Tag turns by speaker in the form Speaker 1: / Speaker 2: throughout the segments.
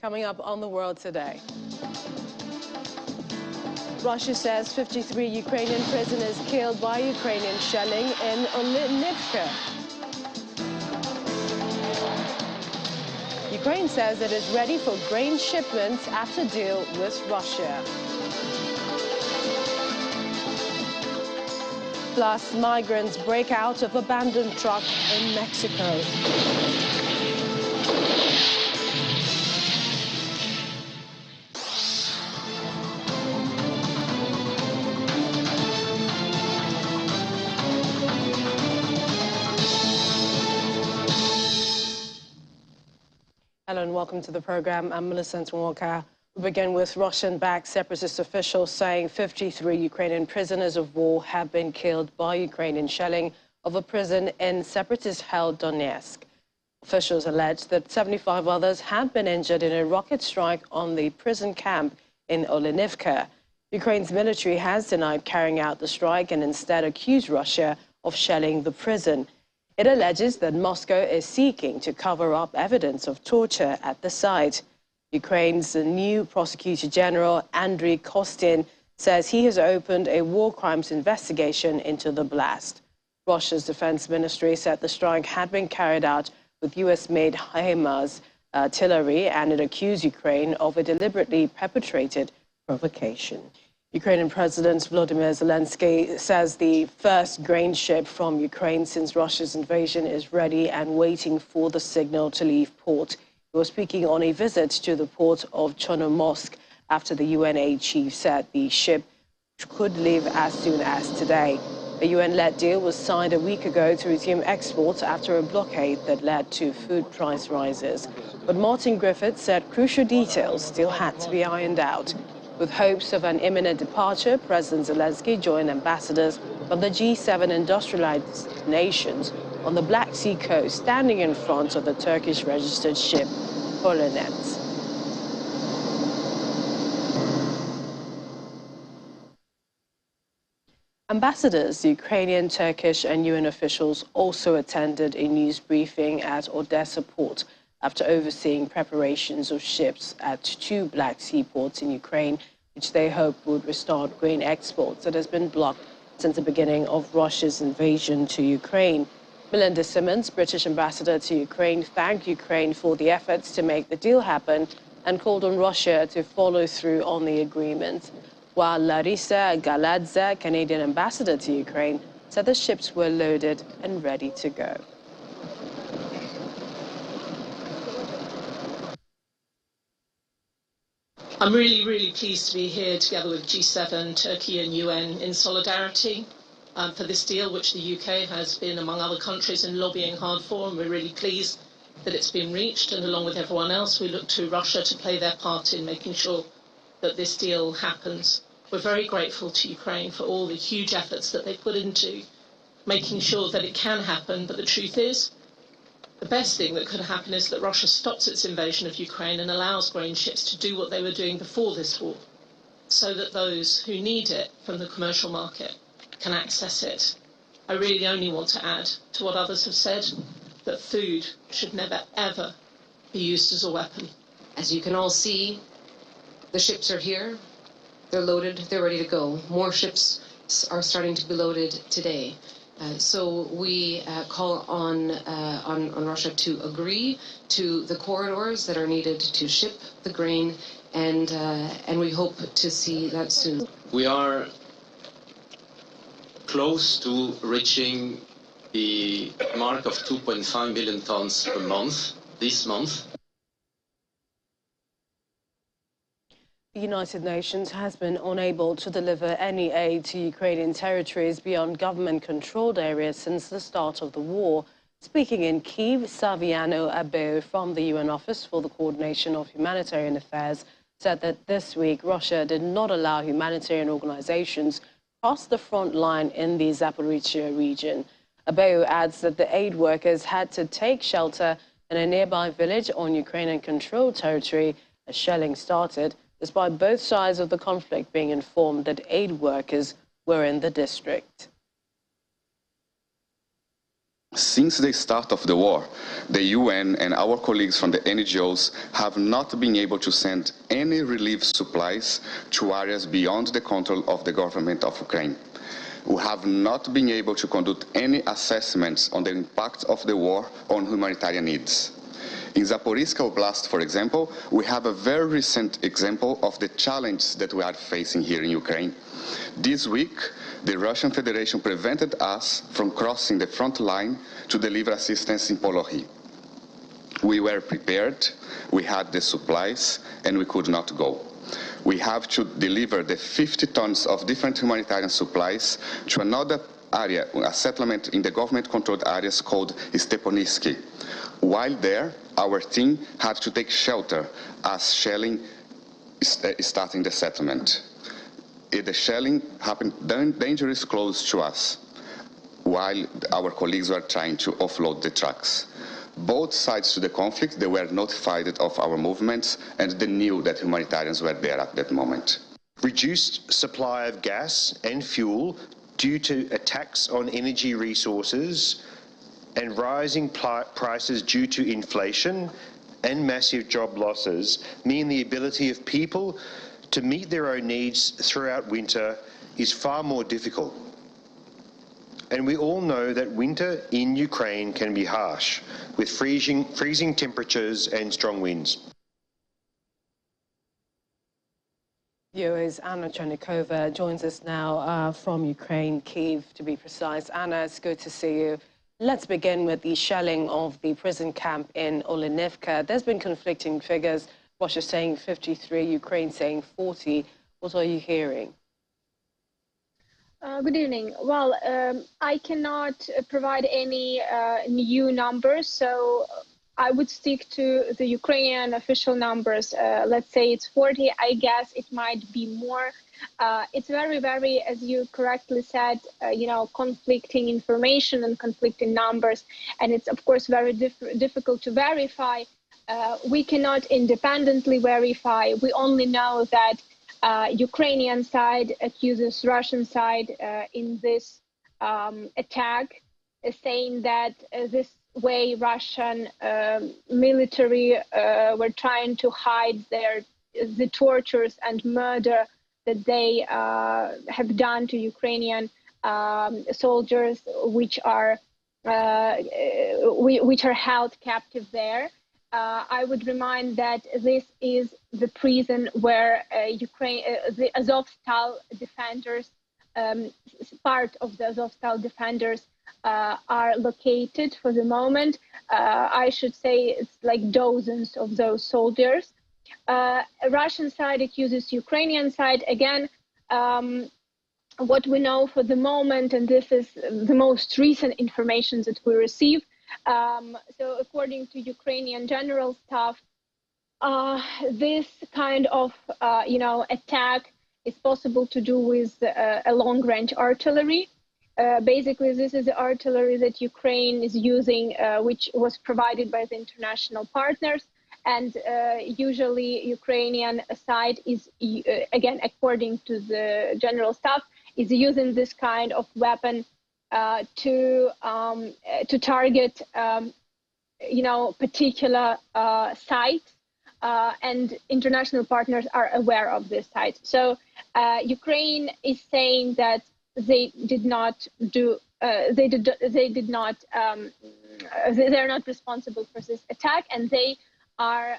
Speaker 1: Coming up on The World Today. Russia says 53 Ukrainian prisoners killed by Ukrainian shelling in Olenivka. Ukraine says it is ready for grain shipments after deal with Russia. Plus, migrants break out of abandoned truck in Mexico. Hello and welcome to the program. I'm Millicent Walker. We begin with Russian-backed separatist officials saying 53 Ukrainian prisoners of war have been killed by Ukrainian shelling of a prison in separatist-held Donetsk. Officials allege that 75 others have been injured in a rocket strike on the prison camp in Olenivka. Ukraine's military has denied carrying out the strike and instead accused Russia of shelling the prison. It alleges that Moscow is seeking to cover up evidence of torture at the site. Ukraine's new prosecutor general, Andriy Kostin, says he has opened a war crimes investigation into the blast. Russia's defense ministry said the strike had been carried out with US-made HIMARS artillery, and it accused Ukraine of a deliberately perpetrated provocation. Ukrainian President Volodymyr Zelensky says the first grain ship from Ukraine since Russia's invasion is ready and waiting for the signal to leave port. He was speaking on a visit to the port of Chernomorsk after the UN aid chief said the ship could leave as soon as today. A UN-led deal was signed a week ago to resume exports after a blockade that led to food price rises. But Martin Griffiths said crucial details still had to be ironed out. With hopes of an imminent departure, President Zelensky joined ambassadors from the G7 industrialized nations on the Black Sea coast, standing in front of the Turkish-registered ship Correspondent. Ambassadors, Ukrainian, Turkish and UN officials also attended a news briefing at Odessa port after overseeing preparations of ships at 2 Black Sea ports in Ukraine, which they hope would restart grain exports that has been blocked since the beginning of Russia's invasion to Ukraine. Melinda Simmons, British ambassador to Ukraine, thanked Ukraine for the efforts to make the deal happen and called on Russia to follow through on the agreement. While Larisa Galadze, Canadian ambassador to Ukraine, said the ships were loaded and ready to go.
Speaker 2: I'm really pleased to be here together with G7, Turkey and UN in solidarity for this deal, which the UK has been, among other countries, in lobbying hard for, and we're really pleased that it's been reached. And along with everyone else, we look to Russia to play their part in making sure that this deal happens. We're very grateful to Ukraine for all the huge efforts that they put into making sure that it can happen, but the truth is, the best thing that could happen is that Russia stops its invasion of Ukraine and allows grain ships to do what they were doing before this war, so that those who need it from the commercial market can access it. I really only want to add to what others have said, that food should never, ever be used as a weapon.
Speaker 3: As you can all see, the ships are here. They're loaded, they're ready to go. More ships are starting to be loaded today. So we call on Russia to agree to the corridors that are needed to ship the grain, and we hope to see that soon.
Speaker 4: We are close to reaching the mark of 2.5 million tons per month this month.
Speaker 1: The United Nations has been unable to deliver any aid to Ukrainian territories beyond government-controlled areas since the start of the war. Speaking in Kyiv, Saviano Abeu from the UN Office for the Coordination of Humanitarian Affairs said that this week Russia did not allow humanitarian organizations cross the front line in the Zaporizhzhia region. Abeu adds that the aid workers had to take shelter in a nearby village on Ukrainian-controlled territory as shelling started, despite both sides of the conflict being informed that aid workers were in the district.
Speaker 5: Since the start of the war, the UN and our colleagues from the NGOs have not been able to send any relief supplies to areas beyond the control of the government of Ukraine. We have not been able to conduct any assessments on the impact of the war on humanitarian needs. In Zaporizhzhia Oblast, for example, we have a very recent example of the challenge that we are facing here in Ukraine. This week, the Russian Federation prevented us from crossing the front line to deliver assistance in Polohi. We were prepared, we had the supplies, and we could not go. We have to deliver the 50 tons of different humanitarian supplies to another area, a settlement in the government-controlled areas called Stepanivsky. While there, our team had to take shelter as shelling starting the settlement. The shelling happened dangerously close to us, while our colleagues were trying to offload the trucks. Both sides to the conflict, they were notified of our movements, and they knew that humanitarians were there at that moment.
Speaker 6: Reduced supply of gas and fuel due to attacks on energy resources and rising prices due to inflation and massive job losses mean the ability of people to meet their own needs throughout winter is far more difficult. And we all know that winter in Ukraine can be harsh, with freezing temperatures and strong winds.
Speaker 1: VOA's Anna Chernikova joins us now from Ukraine, Kyiv to be precise. Anna, it's good to see you. Let's begin with the shelling of the prison camp in Olenivka. There's been conflicting figures. Russia saying 53, Ukraine saying 40. What are you hearing?
Speaker 7: Good evening. Well, I cannot provide any new numbers, so I would stick to the Ukrainian official numbers. Let's say it's 40. I guess it might be more. It's very, as you correctly said, conflicting information and conflicting numbers, and it's of course very difficult to verify. We cannot independently verify. We only know that Ukrainian side accuses Russian side in this attack, saying that this way Russian military were trying to hide the tortures and murder that they have done to Ukrainian soldiers, which are held captive there. I would remind that this is the prison where the Azovstal defenders, part of the Azovstal defenders are located for the moment. I should say it's like dozens of those soldiers. Russian side accuses Ukrainian side. Again, what we know for the moment, and this is the most recent information that we receive, so according to Ukrainian general staff, this kind of attack is possible to do with a long-range artillery. Basically, this is the artillery that Ukraine is using, which was provided by the international partners. And usually Ukrainian side is, again, according to the general staff, is using this kind of weapon to target, particular sites, and international partners are aware of this site. So Ukraine is saying that they did not do, they're not responsible for this attack, and they are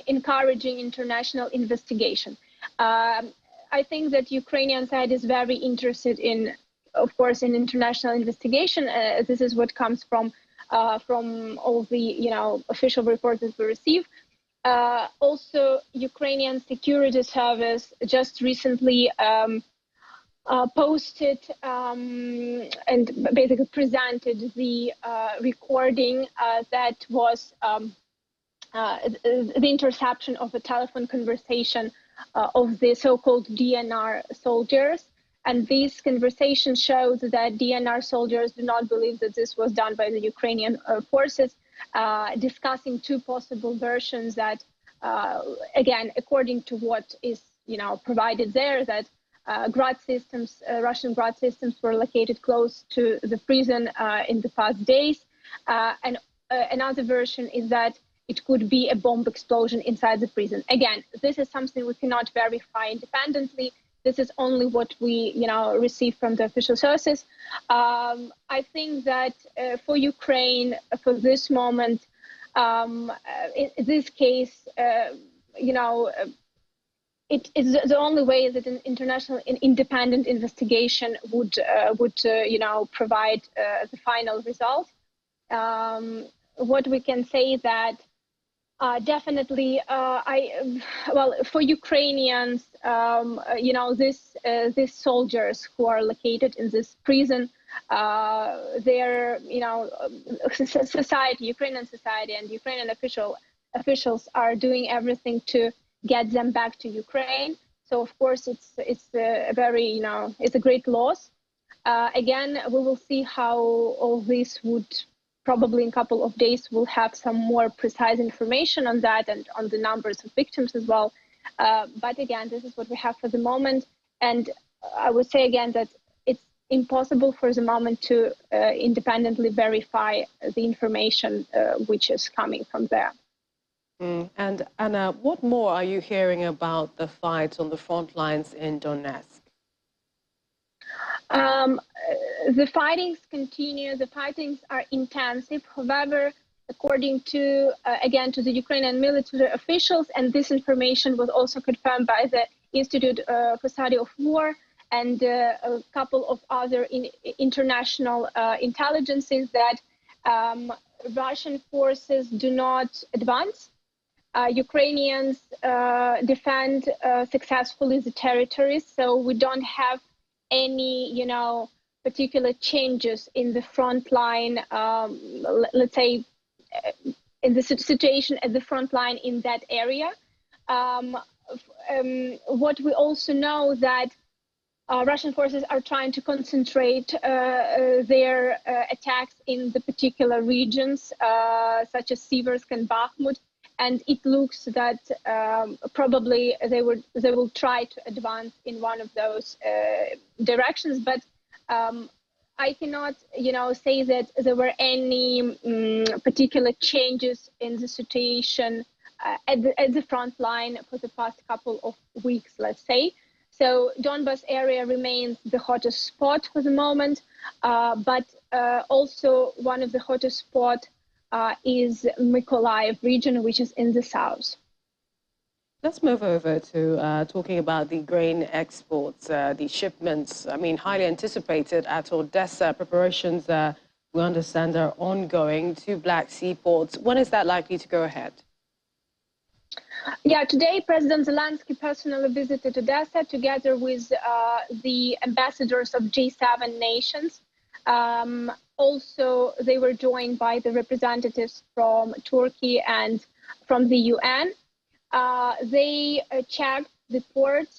Speaker 7: encouraging international investigation. I think that Ukrainian side is very interested in, of course, in international investigation. This is what comes from all the official reports that we receive. Also, Ukrainian security service just recently posted and basically presented the recording that was the interception of a telephone conversation of the so-called DNR soldiers. And this conversation shows that DNR soldiers do not believe that this was done by the Ukrainian forces, discussing two possible versions that, again, according to what is provided there, that guard systems, Russian guard systems were located close to the prison in the past days. And another version is that it could be a bomb explosion inside the prison. Again, this is something we cannot verify independently. This is only what we, receive from the official sources. I think that for Ukraine, for this moment, in this case, it is the only way that an international, independent investigation would provide the final result. What we can say that definitely, for Ukrainians, these soldiers who are located in this prison, their, society, Ukrainian society, and Ukrainian officials are doing everything to get them back to Ukraine. So of course, it's a very, it's a great loss. Again, we will see how all this would. Probably in a couple of days, we'll have some more precise information on that and on the numbers of victims as well. But again, this is what we have for the moment. And I would say again that it's impossible for the moment to independently verify the information which is coming from there.
Speaker 1: And Anna, what more are you hearing about the fights on the front lines in Donetsk?
Speaker 7: The fightings continue. The fightings are intensive. However, according to, again, to the Ukrainian military officials, and this information was also confirmed by the Institute for Study of War and a couple of other international intelligences, that Russian forces do not advance. Ukrainians defend successfully the territories, so we don't have any, particular changes in the front line, let's say, in the situation at the front line in that area. What we also know that Russian forces are trying to concentrate their attacks in the particular regions, such as Siversk and Bakhmut. And it looks that probably they will try to advance in one of those directions. But I cannot, say that there were any particular changes in the situation at the front line for the past couple of weeks, let's say. So Donbas area remains the hottest spot for the moment, but also one of the hottest spots is Mykolaiv region, which is in the south.
Speaker 1: Let's move over to talking about the grain exports, the shipments. I mean, highly anticipated at Odessa. Preparations, we understand, are ongoing to Black Sea ports. When is that likely to go ahead?
Speaker 7: Yeah, today President Zelensky personally visited Odessa together with the ambassadors of G7 nations. Also, they were joined by the representatives from Turkey and from the UN. They checked the port,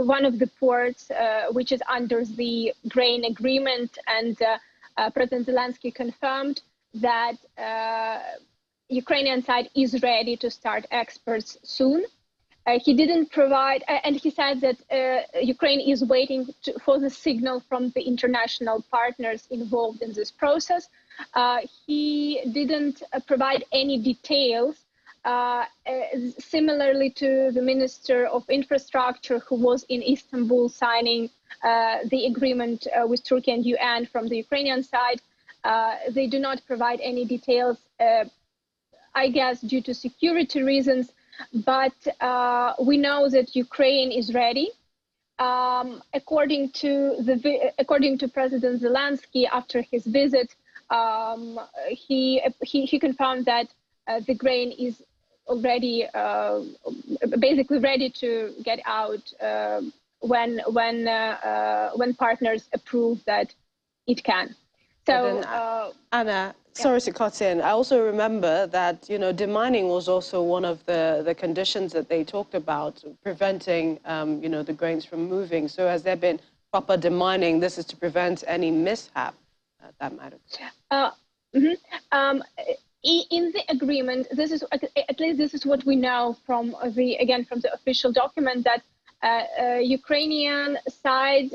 Speaker 7: one of the ports, which is under the grain agreement, and President Zelensky confirmed that Ukrainian side is ready to start exports soon. He didn't provide, and he said that Ukraine is waiting for the signal from the international partners involved in this process. He didn't provide any details, similarly to the Minister of Infrastructure, who was in Istanbul signing the agreement with Turkey and UN from the Ukrainian side. They do not provide any details, I guess, due to security reasons. But we know that Ukraine is ready. According to President Zelensky, after his visit, he confirmed that the grain is already basically ready to get out when partners approve that it can. So,
Speaker 1: Anna, sorry to cut in. I also remember that, demining was also one of the conditions that they talked about, preventing, the grains from moving. So has there been proper demining? This is to prevent any mishap that might occur.
Speaker 7: In the agreement, this is at least this is what we know from the official document, that Ukrainian side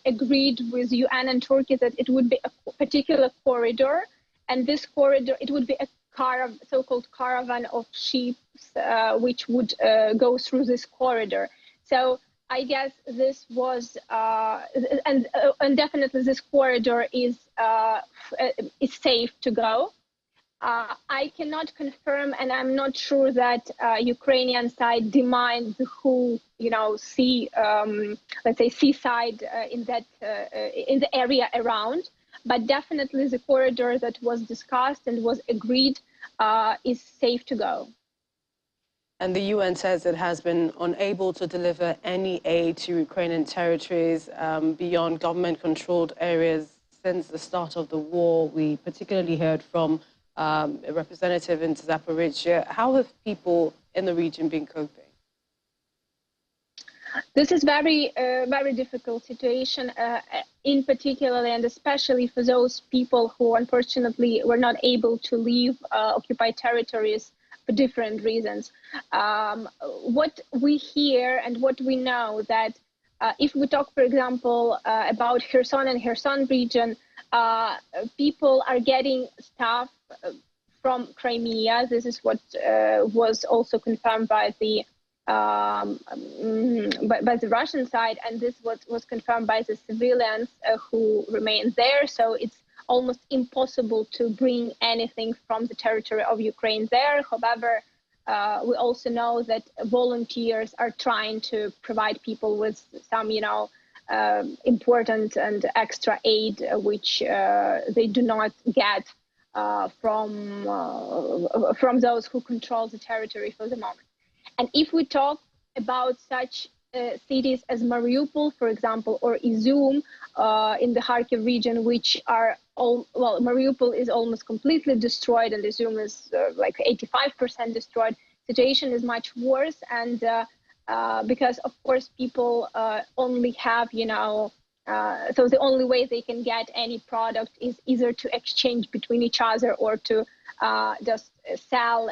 Speaker 7: agreed with UN and Turkey that it would be a particular corridor, and this corridor, it would be a so-called caravan of ships which would go through this corridor. So I guess this was, and definitely this corridor is safe to go. I cannot confirm, and I'm not sure that Ukrainian side demined the whole, sea, let's say seaside in the area around. But definitely the corridor that was discussed and was agreed is safe to go.
Speaker 1: And the UN says it has been unable to deliver any aid to Ukrainian territories beyond government-controlled areas since the start of the war. We particularly heard from a representative in Zaporizhia. How have people in the region been coping?
Speaker 7: This is very difficult situation, in particular and especially for those people who unfortunately were not able to leave occupied territories for different reasons. What we hear and what we know that if we talk, for example, about Kherson and Kherson region, people are getting stuff from Crimea. This is what was also confirmed by the Russian side, and this was confirmed by the civilians who remain there. So it's almost impossible to bring anything from the territory of Ukraine there. However, we also know that volunteers are trying to provide people with some, important and extra aid, which they do not get from those who control the territory for the moment. And if we talk about such cities as Mariupol, for example, or Izum in the Kharkiv region, which are Mariupol is almost completely destroyed, and Izum is like 85% destroyed. Situation is much worse, and because of course people only have, so the only way they can get any product is either to exchange between each other or to just sell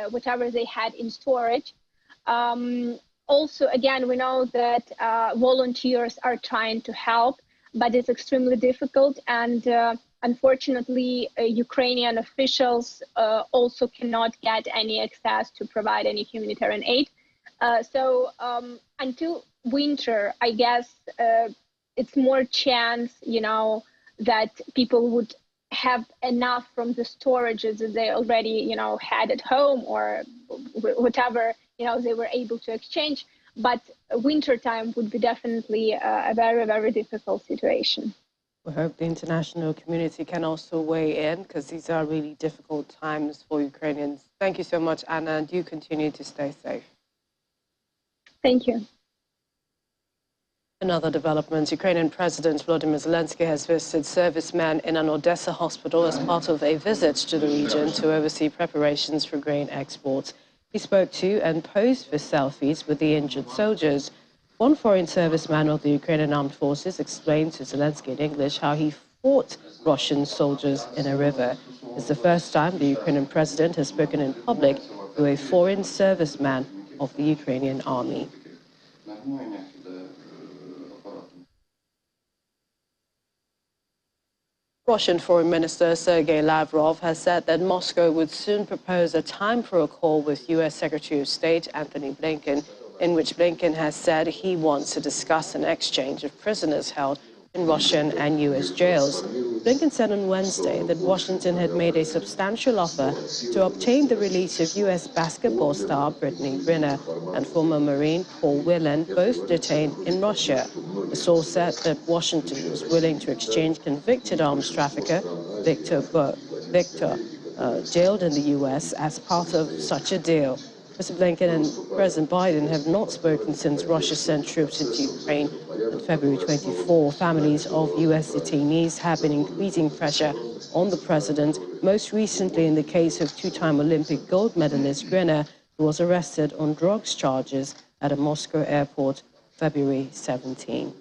Speaker 7: whatever they had in storage. Also, again, we know that volunteers are trying to help, but it's extremely difficult. And unfortunately, Ukrainian officials also cannot get any access to provide any humanitarian aid. So until winter, I guess it's more chance, that people would have enough from the storages that they already, had at home or whatever, they were able to exchange. But winter time would be definitely a very, very difficult situation.
Speaker 1: We hope the international community can also weigh in, because these are really difficult times for Ukrainians. Thank you so much, Anna, and do continue to stay safe.
Speaker 7: Thank you.
Speaker 1: Another development, Ukrainian President Volodymyr Zelensky has visited servicemen in an Odessa hospital as part of a visit to the region to oversee preparations for grain exports. He spoke to and posed for selfies with the injured soldiers. One foreign serviceman of the Ukrainian Armed Forces explained to Zelensky in English how he fought Russian soldiers in a river. It's the first time the Ukrainian president has spoken in public to a foreign serviceman of the Ukrainian army. Russian Foreign Minister Sergei Lavrov has said that Moscow would soon propose a time for a call with U.S. Secretary of State Antony Blinken, in which Blinken has said he wants to discuss an exchange of prisoners held in Russian and U.S. jails. Blinken said on Wednesday that Washington had made a substantial offer to obtain the release of U.S. basketball star Brittany Griner and former Marine Paul Whelan, both detained in Russia. The source said that Washington was willing to exchange convicted arms trafficker Victor, jailed in the U.S. as part of such a deal. Mr. Blinken and President Biden have not spoken since Russia sent troops into Ukraine on February 24. Families of U.S. detainees have been increasing pressure on the president, most recently in the case of two-time Olympic gold medalist Griner, who was arrested on drugs charges at a Moscow airport February 17.